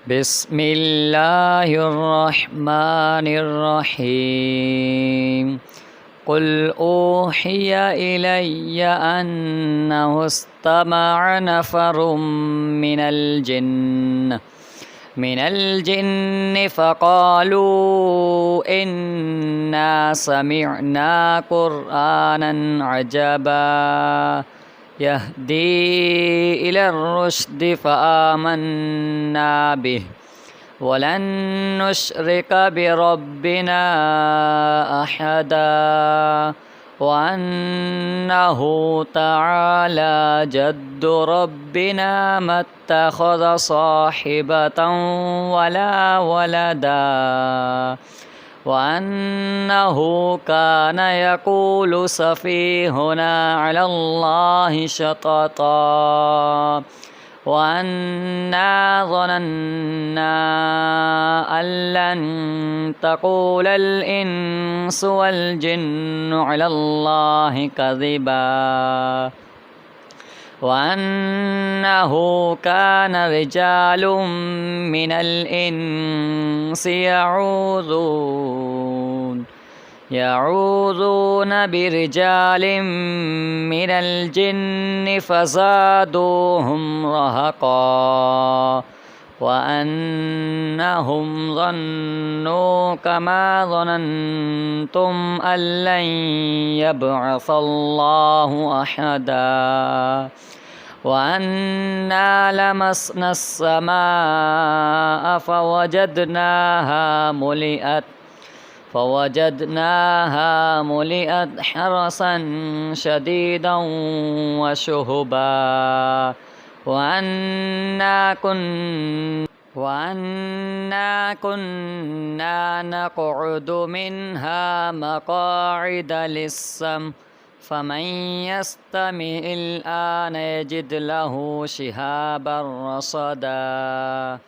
بسم الله الرحمن الرحيم قل أوحي إلي أنه استمع نفر من الجن فقالوا إنا سمعنا قرآنا عجبا يهدي إلى الرشد فآمنا به ولن نشرك بربنا أحدا وأنه تعالى جد ربنا ما اتخذ صاحبة ولا ولدا وأنه كان يقول سفيهنا على الله شططا وأنا ظننا أن لن تقول الإنس والجن على الله كذبا وأنه كان رجال من الإنس يعوذون برجال من الجن فزادوهم رهقا وأنهم ظنوا كما ظننتم أن لن يبعث الله أحدا وأنا لمسنا السماء فوجدناها ملئت حرسا شديدا وشهبا وأنا كنا نقعد منها مقاعد للسمع فمن يستمع الآن يجد له شهابا رصدا